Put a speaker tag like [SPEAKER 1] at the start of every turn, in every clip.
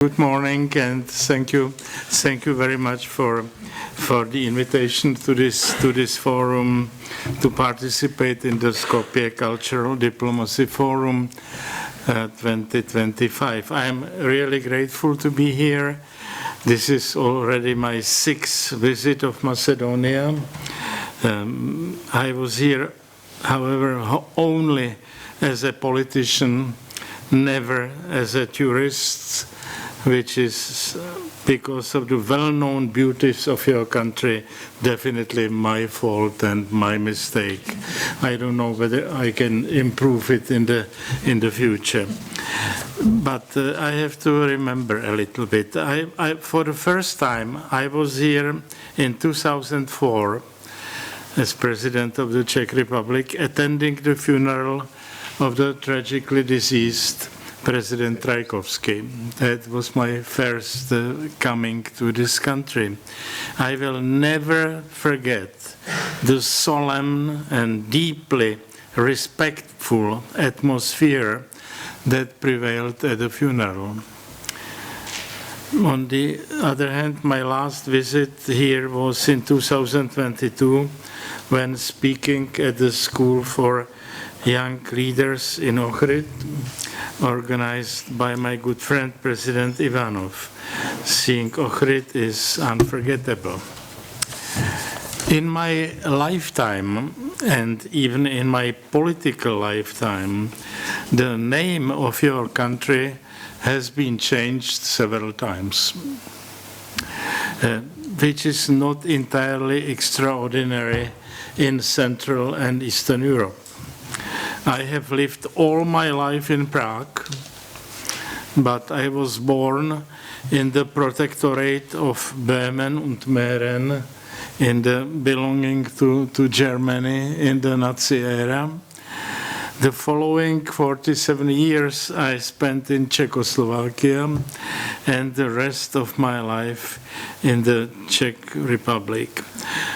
[SPEAKER 1] Good morning, and thank you very much for the invitation to this forum to participate in the Skopje Cultural Diplomacy Forum 2025. I am really grateful to be here. This is already my sixth visit of Macedonia. I was here, however, only as a politician, never as a tourist, which is, because of the well-known beauties of your country, definitely my fault and my mistake. I don't know whether I can improve it in the future. But I have to remember a little bit. For the first time, I was here in 2004 as President of the Czech Republic, attending the funeral of the tragically deceased President Trajkovský. That was my first coming to this country. I will never forget the solemn and deeply respectful atmosphere that prevailed at the funeral. On the other hand, my last visit here was in 2022 when speaking at the School for Young Leaders in Ohrid, organized by my good friend President Ivanov. Seeing Ohrid is unforgettable. In my lifetime, and even in my political lifetime, the name of your country has been changed several times, which is not entirely extraordinary in Central and Eastern Europe. I have lived all my life in Prague, but I was born in the protectorate of Böhmen and Mähren, belonging to Germany in the Nazi era. The following 47 years I spent in Czechoslovakia, and the rest of my life in the Czech Republic.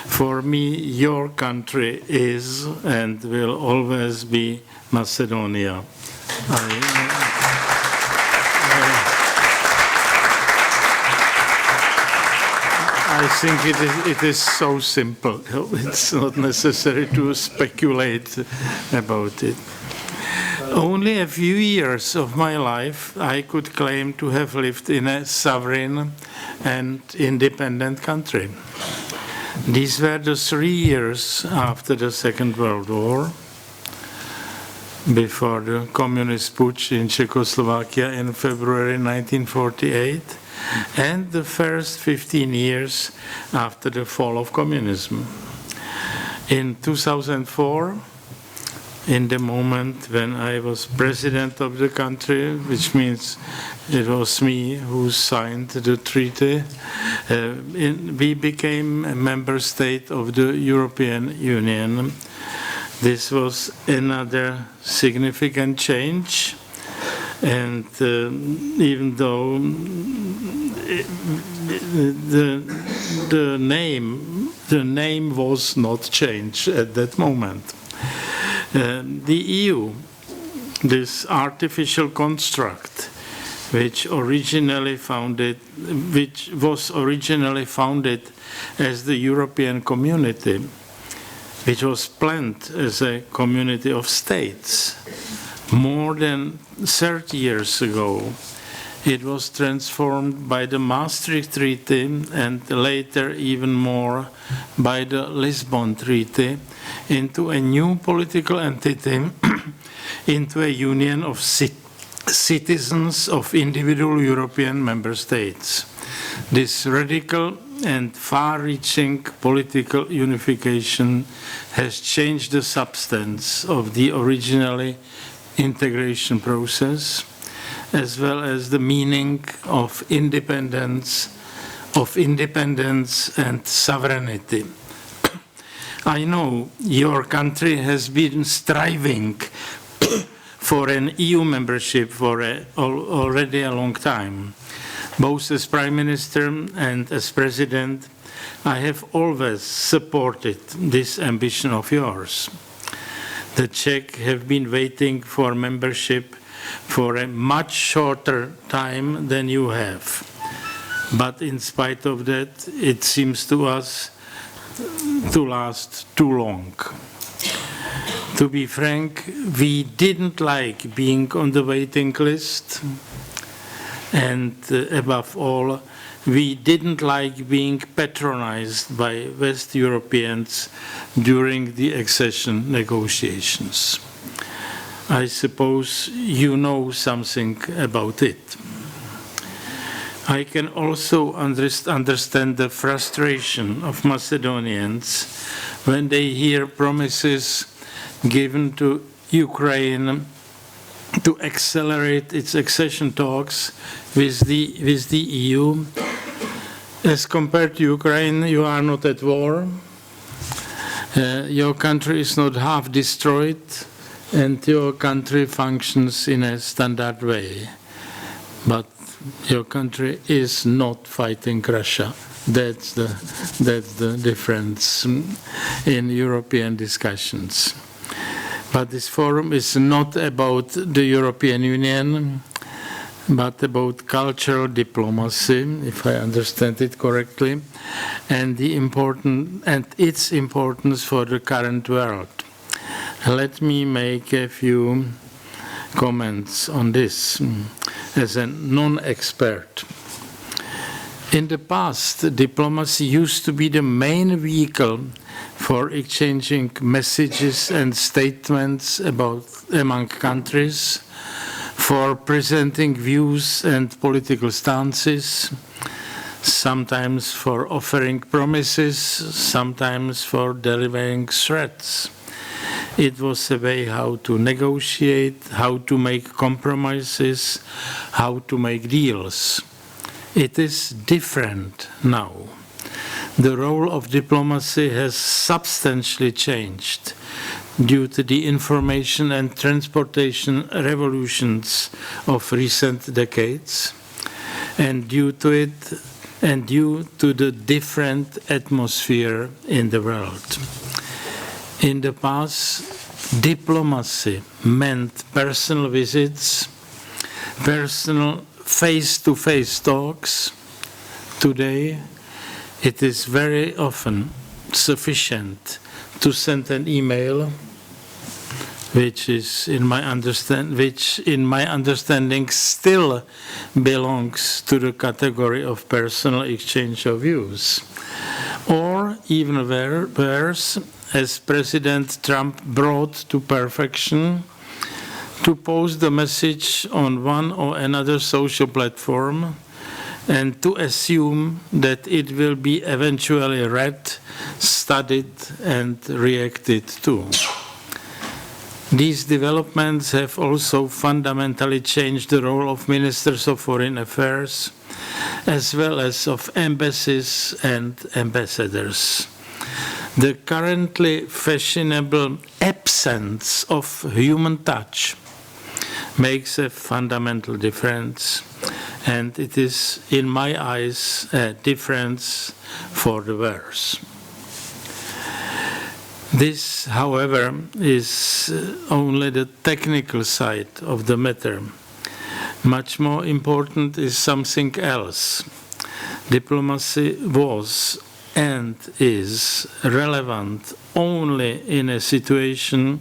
[SPEAKER 1] For me, your country is and will always be Macedonia. I think it is so simple. It's not necessary to speculate about it. Only a few years of my life I could claim to have lived in a sovereign and independent country. These were the 3 years after the Second World War, before the communist putsch in Czechoslovakia in February 1948, and the first 15 years after the fall of communism. In 2004, in the moment when I was president of the country, which means it was me who signed the treaty, we became a member state of the European Union. This was another significant change, and even though the name was not changed at that moment. The EU, this artificial construct, which was originally founded as the European Community, which was planned as a community of states, more than 30 years ago, it was transformed by the Maastricht Treaty and later even more by the Lisbon Treaty into a new political entity, into a union of citizens of individual European member states. This radical and far-reaching political unification has changed the substance of the originally integration process, as well as the meaning of independence and sovereignty. I know your country has been striving for an EU membership for already a long time. Both as Prime Minister and as President, I have always supported this ambition of yours. The Czech have been waiting for membership for a much shorter time than you have. But in spite of that, it seems to us to last too long. To be frank, we didn't like being on the waiting list, and above all, we didn't like being patronized by West Europeans during the accession negotiations. I suppose you know something about it. I can also understand the frustration of Macedonians when they hear promises given to Ukraine to accelerate its accession talks with the EU. As compared to Ukraine, you are not at war. Your country is not half destroyed, and your country functions in a standard way. But your country is not fighting Russia. That's the difference in European discussions. But this forum is not about the European Union, but about cultural diplomacy, if I understand it correctly, and its importance for the current world. Let me make a few comments on this as a non-expert. In the past, diplomacy used to be the main vehicle for exchanging messages and statements among countries, for presenting views and political stances, sometimes for offering promises, sometimes for delivering threats. It was a way how to negotiate, how to make compromises, how to make deals. It is different now. The role of diplomacy has substantially changed due to the information and transportation revolutions of recent decades, and due to the different atmosphere in the world. In the past, diplomacy meant personal visits, personal face-to-face talks. Today, it is very often sufficient to send an email, which in my understanding still belongs to the category of personal exchange of views. Or even worse, as President Trump brought to perfection, to post the message on one or another social platform and to assume that it will be eventually read, studied, and reacted to. These developments have also fundamentally changed the role of ministers of foreign affairs, as well as of embassies and ambassadors. The currently fashionable absence of human touch makes a fundamental difference, and it is, in my eyes, a difference for the worse. This, however, is only the technical side of the matter. Much more important is something else. Diplomacy was and is relevant only in a situation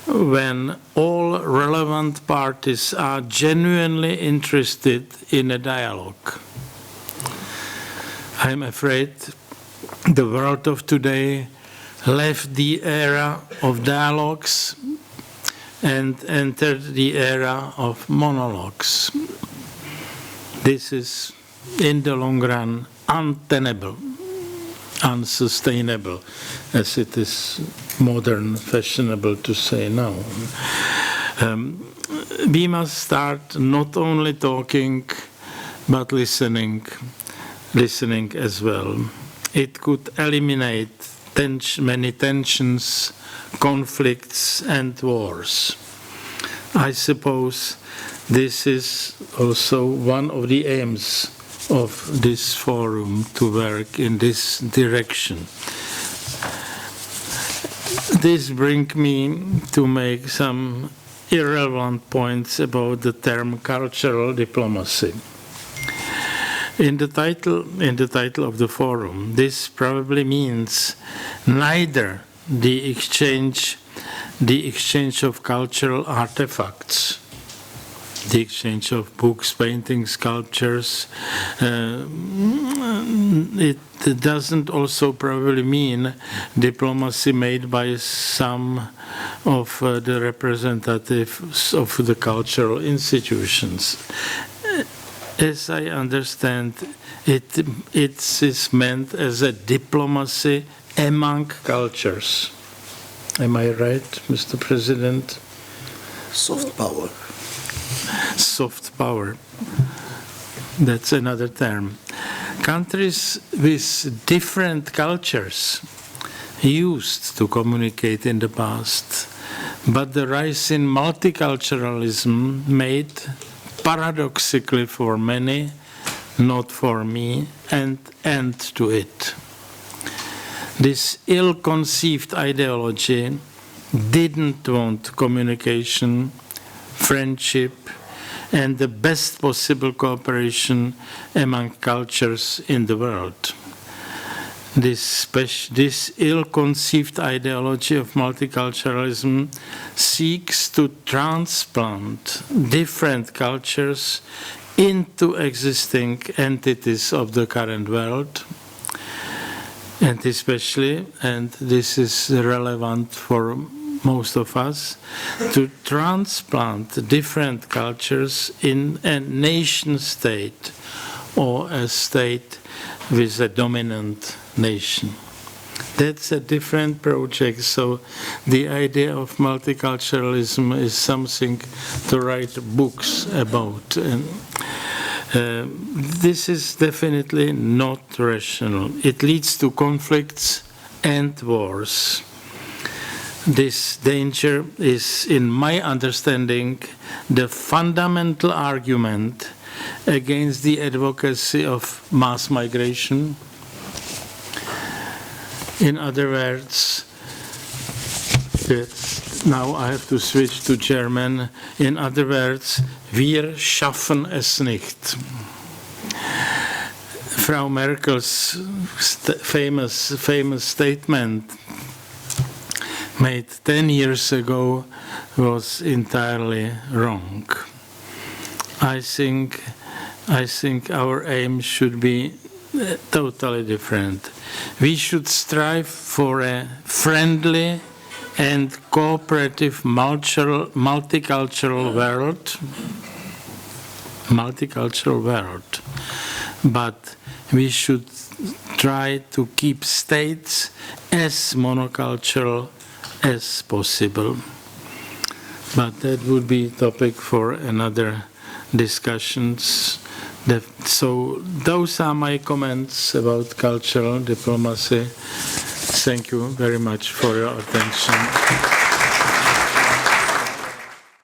[SPEAKER 1] when all relevant parties are genuinely interested in a dialogue. I'm afraid the world of today left the era of dialogues and entered the era of monologues. This is, in the long run, untenable, unsustainable, as it is modern, fashionable to say now. We must start not only talking, but listening as well. It could eliminate many tensions, conflicts, and wars. I suppose this is also one of the aims of this forum, to work in this direction. This brings me to make some irrelevant points about the term cultural diplomacy. In the title of the forum, this probably means neither the exchange of cultural artifacts, the exchange of books, paintings, sculptures. It doesn't also probably mean diplomacy made by some of the representatives of the cultural institutions. As I understand, it is meant as a diplomacy among cultures. Am I right, Mr. President?
[SPEAKER 2] Soft power.
[SPEAKER 1] Soft power. That's another term. Countries with different cultures used to communicate in the past, but the rise in multiculturalism made, paradoxically for many, not for me, an end to it. This ill-conceived ideology didn't want communication, friendship, and the best possible cooperation among cultures in the world. This ill-conceived ideology of multiculturalism seeks to transplant different cultures into existing entities of the current world, and especially, and this is relevant for most of us, to transplant different cultures in a nation state or a state with a dominant nation. That's a different project, so the idea of multiculturalism is something to write books about. And this is definitely not rational. It leads to conflicts and wars. This danger is, in my understanding, the fundamental argument against the advocacy of mass migration. In other words, now I have to switch to German. In other words, wir schaffen es nicht. Frau Merkel's famous statement made 10 years ago was entirely wrong. I think our aim should be totally different. We should strive for a friendly and cooperative multicultural world, but we should try to keep states as monocultural as possible. But that would be a topic for another discussions. So those are my comments about cultural diplomacy. Thank you very much for your attention.